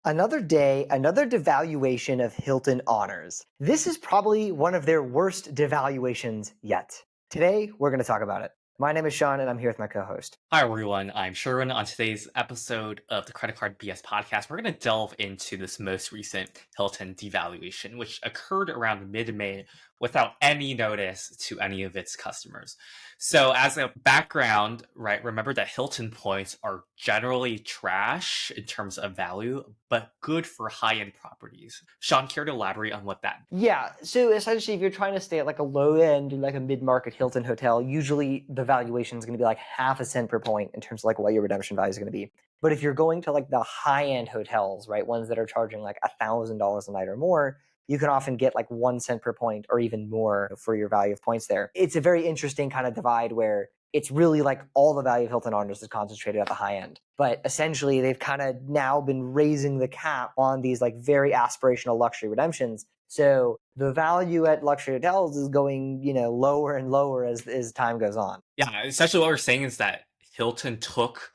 Another day, another devaluation of Hilton honors. This is probably one of their worst devaluations yet. Today, we're going to talk about it. My name is Sean, and I'm here with my co host. Hi everyone, I'm Sherwin. On today's episode of the Credit Card BS podcast, we're going to delve into this most recent Hilton devaluation, which occurred around mid-May without any notice to any of its customers. So as a background, right, remember that Hilton points are generally trash in terms of value, but good for high-end properties. Sean, care to elaborate on what that? Yeah, so essentially, if you're trying to stay at like a low end, like a mid market Hilton hotel, usually the valuation is going to be like half a cent per point in terms of like what your redemption value is going to be. But if you're going to like the high end hotels, right, ones that are charging like $1,000 a night or more, you can often get like 1 cent per point or even more for your value of points there. It's a very interesting kind of divide where it's really like all the value of Hilton honors is concentrated at the high end. But essentially, they've kind of now been raising the cap on these like very aspirational luxury redemptions. So the value at luxury hotels is going, lower and lower as time goes on. Yeah, essentially what we're saying is that Hilton took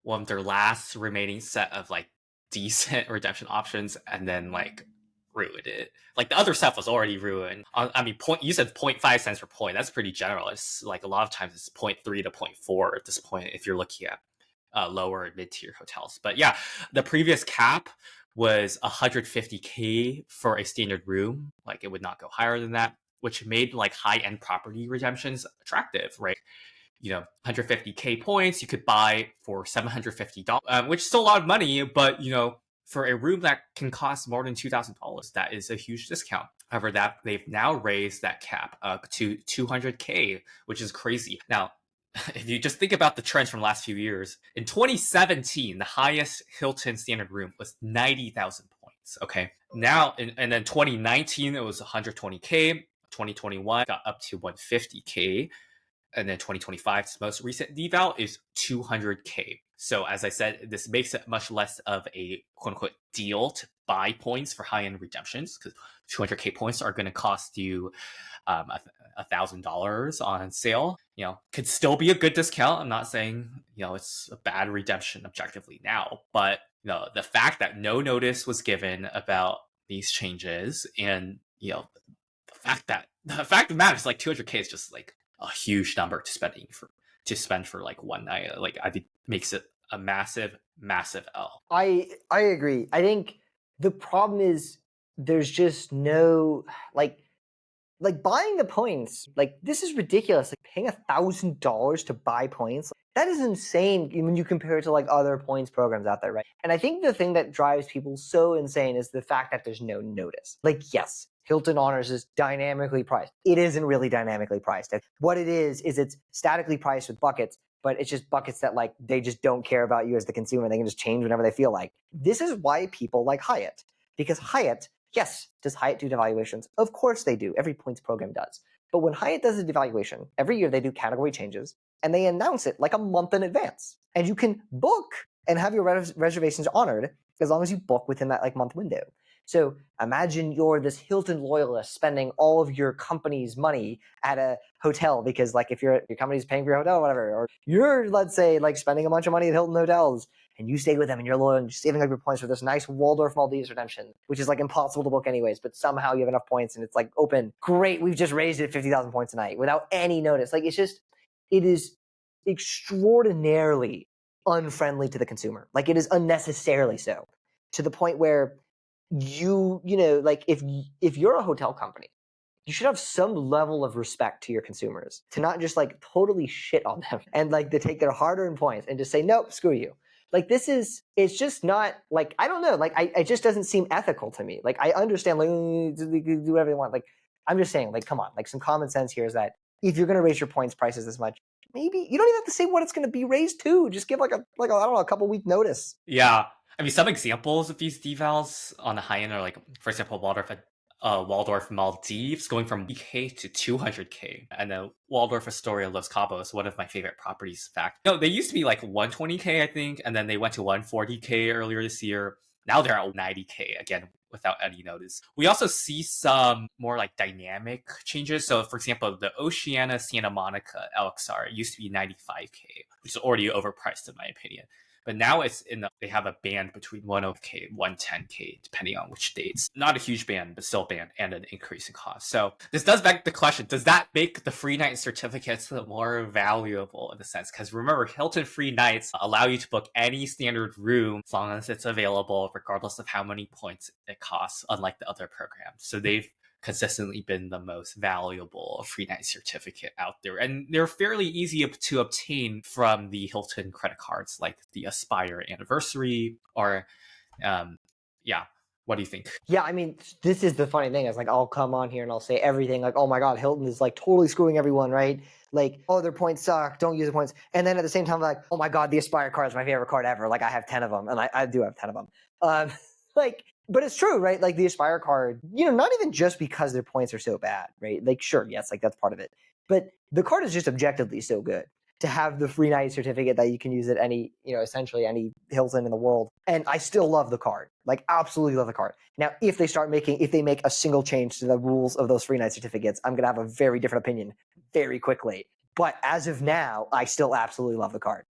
one of their last remaining set of like decent redemption options and then like ruined it. Like the other stuff was already ruined. I mean, point you said 0.5 cents per point. That's pretty generous. Like a lot of times it's zero point 0.3 to zero point 0.4 at this point if you're looking at lower and mid tier hotels. But yeah, the previous cap was 150K for a standard room. Like it would not go higher than that, which made like high end property redemptions attractive, right? 150K points you could buy for $750, which is still a lot of money, but for a room that can cost more than $2,000, that is a huge discount. However, that they've now raised that cap up to 200K, which is crazy. Now, if you just think about the trends from the last few years, in 2017, the highest Hilton standard room was 90,000 points. Okay. Now, and then 2019, it was 120K. 2021 got up to 150K. And then 2025's most recent deval is 200K. So as I said, this makes it much less of a quote unquote deal to buy points for high end redemptions because 200K points are going to cost you $1,000 on sale. Could still be a good discount. I'm not saying it's a bad redemption objectively now, but the fact that no notice was given about these changes, and the fact of the matter is like 200K is just like a huge number to spend for like one night. Like I think makes it a massive, massive L. I agree. I think the problem is there's just no like buying the points. Like this is ridiculous. Like paying $1,000 to buy points. That is insane when you compare it to like other points programs out there, right? And I think the thing that drives people so insane is the fact that there's no notice. Like, yes, Hilton Honors is dynamically priced. It isn't really dynamically priced. What it is it's statically priced with buckets, but it's just buckets that like they just don't care about you as the consumer. They can just change whenever they feel like. This is why people like Hyatt, because Hyatt, yes, does Hyatt do devaluations? Of course they do. Every points program does. But when Hyatt does a devaluation, every year they do category changes and they announce it like a month in advance. And you can book and have your reservations honored as long as you book within that like month window. So imagine you're this Hilton loyalist spending all of your company's money at a hotel because like if your company's paying for your hotel or whatever, or you're, let's say, like spending a bunch of money at Hilton hotels and you stay with them and you're loyal and you're saving up your points for this nice Waldorf Maldives redemption, which is like impossible to book anyways, but somehow you have enough points and it's like open. Great, we've just raised it 50,000 points a night without any notice. Like it is extraordinarily unfriendly to the consumer. Like it is unnecessarily so, to the point where like if you're a hotel company, you should have some level of respect to your consumers to not just like totally shit on them and like to take their hard-earned points and just say, nope, screw you. Like it's just not like, I don't know, like it just doesn't seem ethical to me. Like I understand like do whatever they want. Like I'm just saying, like, come on, like some common sense here is that if you're going to raise your points prices this much, maybe you don't even have to say what it's going to be raised to. Just give like a I don't know, a couple week notice. Yeah. I mean, some examples of these devals on the high end are like, for example, Waldorf Maldives going from 1K to 200K, and then Waldorf Astoria Los Cabos, one of my favorite properties. In fact, no, they used to be like 120K, I think, and then they went to 140K earlier this year. Now they're at 90K again without any notice. We also see some more like dynamic changes. So, for example, the Oceana Santa Monica LXR used to be 95K, which is already overpriced in my opinion. But now they have a band between 100K and 110K, depending on which dates. Not a huge band, but still a band, and an increase in cost. So this does beg the question, does that make the free night certificates more valuable in a sense? Because remember, Hilton free nights allow you to book any standard room as long as it's available, regardless of how many points it costs, unlike the other programs. So they've consistently been the most valuable free night certificate out there. And they're fairly easy to obtain from the Hilton credit cards, like the Aspire Anniversary or, yeah. What do you think? Yeah, I mean, this is the funny thing. Is like I'll come on here and I'll say everything like, "Oh my God, Hilton is like totally screwing everyone," right? Like, "Oh, their points suck. Don't use the points." And then at the same time, like, "Oh my God, the Aspire card is my favorite card ever. Like, I have 10 of them, and I do have 10 of them." Like, but it's true, right? Like the Aspire card, not even just because their points are so bad, right? Like, sure, yes, like that's part of it, but the card is just objectively so good to have the free night certificate that you can use at any, essentially any Hilton in the world. And I still love the card, like absolutely love the card. Now, if they make a single change to the rules of those free night certificates, I'm going to have a very different opinion very quickly. But as of now, I still absolutely love the card.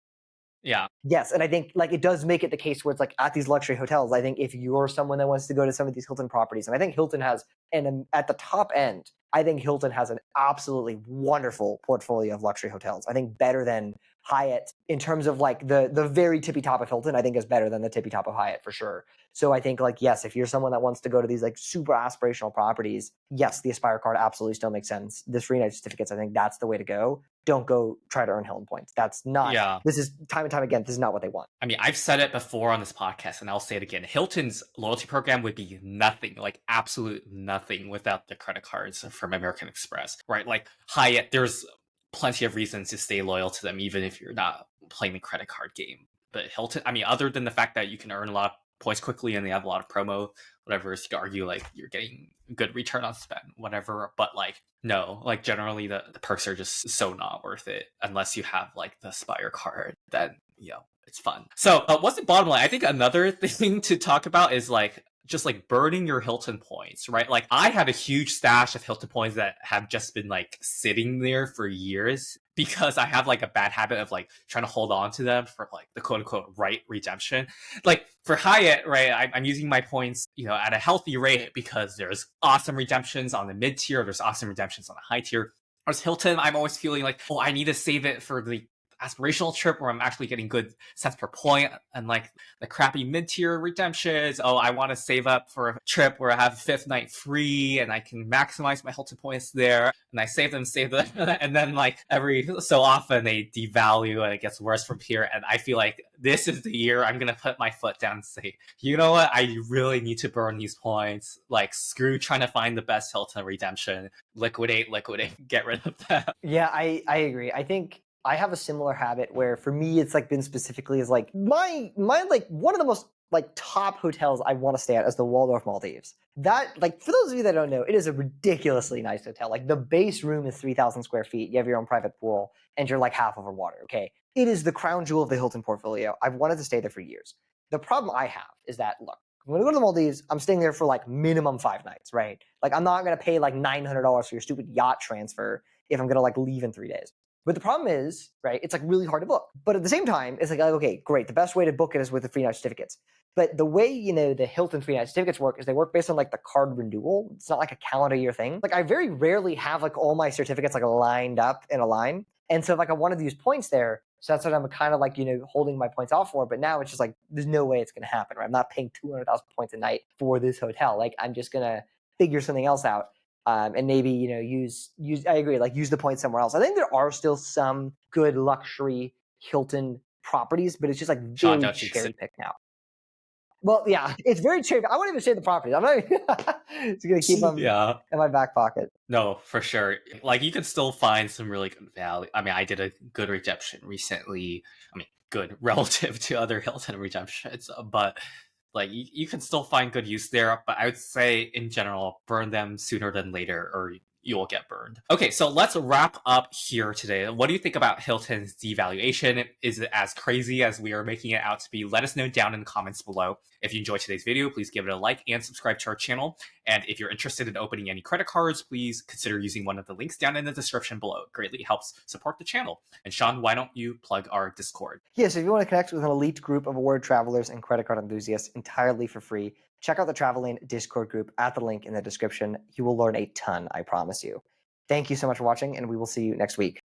Yeah. Yes, and I think like it does make it the case where it's like at these luxury hotels, I think if you're someone that wants to go to some of these Hilton properties, and I think Hilton has, and at the top end, I think Hilton has an absolutely wonderful portfolio of luxury hotels. I think better than Hyatt in terms of like the very tippy top of Hilton, I think is better than the tippy top of Hyatt for sure. So I think like, yes, if you're someone that wants to go to these like super aspirational properties, yes, the Aspire card absolutely still makes sense. This free night certificates, I think that's the way to go. Don't go try to earn Hilton points. That's not, this is time and time again, this is not what they want. I mean, I've said it before on this podcast, and I'll say it again. Hilton's loyalty program would be nothing, like absolute nothing, without the credit cards from American Express, right? Like Hyatt, there's plenty of reasons to stay loyal to them, even if you're not playing the credit card game. But Hilton, I mean, other than the fact that you can earn a lot of points quickly and they have a lot of promo, whatever, so you could argue like you're getting good return on spend, whatever. But like, no, like generally the perks are just so not worth it unless you have like the Aspire card. Then, it's fun. So what's the bottom line? I think another thing to talk about is like just like burning your Hilton points, right? Like I have a huge stash of Hilton points that have just been like sitting there for years because I have like a bad habit of like trying to hold on to them for like the quote unquote right redemption. Like for Hyatt, right, I'm using my points, at a healthy rate because there's awesome redemptions on the mid tier, there's awesome redemptions on the high tier. Whereas Hilton, I'm always feeling like, oh, I need to save it for the aspirational trip where I'm actually getting good cents per point, and like the crappy mid-tier redemptions. Oh, I want to save up for a trip where I have fifth night free and I can maximize my Hilton points there. And I save them, and then like every so often they devalue and it gets worse from here. And I feel like this is the year I'm gonna put my foot down and say, you know what? I really need to burn these points. Like screw trying to find the best Hilton redemption. Liquidate, get rid of that. Yeah, I agree. I think I have a similar habit where for me it's like been specifically as like my like one of the most like top hotels I want to stay at is the Waldorf Maldives. That, like, for those of you that don't know, it is a ridiculously nice hotel. Like the base room is 3,000 square feet. You have your own private pool and you're like half over water. Okay. It is the crown jewel of the Hilton portfolio. I've wanted to stay there for years. The problem I have is that, look, when I go to the Maldives, I'm staying there for like minimum 5 nights, right? Like I'm not going to pay like $900 for your stupid yacht transfer if I'm going to like leave in 3 days. But the problem is, right, it's like really hard to book. But at the same time, it's like, okay, great. The best way to book it is with the free night certificates. But the way, the Hilton free night certificates work is they work based on like the card renewal. It's not like a calendar year thing. Like I very rarely have like all my certificates like lined up in a line. And so like I wanted to use points there. So that's what I'm kind of like, holding my points off for. But now it's just like, there's no way it's going to happen, right? I'm not paying 200,000 points a night for this hotel. Like I'm just going to figure something else out. And maybe, use, I agree, like use the points somewhere else. I think there are still some good luxury Hilton properties, but it's just like very cherry picked now. Well, yeah, it's very cherry. I won't even say the properties. I'm not it's going to keep them in my back pocket. No, for sure. Like you can still find some really good value. I mean, I did a good redemption recently. I mean, good relative to other Hilton redemptions, but like you can still find good use there, but I would say in general, burn them sooner than later or you will get burned. Okay, so let's wrap up here today. What do you think about Hilton's devaluation? Is it as crazy as we are making it out to be? Let us know down in the comments below. If you enjoyed today's video, please give it a like and subscribe to our channel. And if you're interested in opening any credit cards, please consider using one of the links down in the description below. It greatly helps support the channel. And Sean, why don't you plug our Discord? Yes, if you want to connect with an elite group of award travelers and credit card enthusiasts entirely for free, check out the Traveling Discord group at the link in the description. You will learn a ton, I promise you. Thank you so much for watching, and we will see you next week.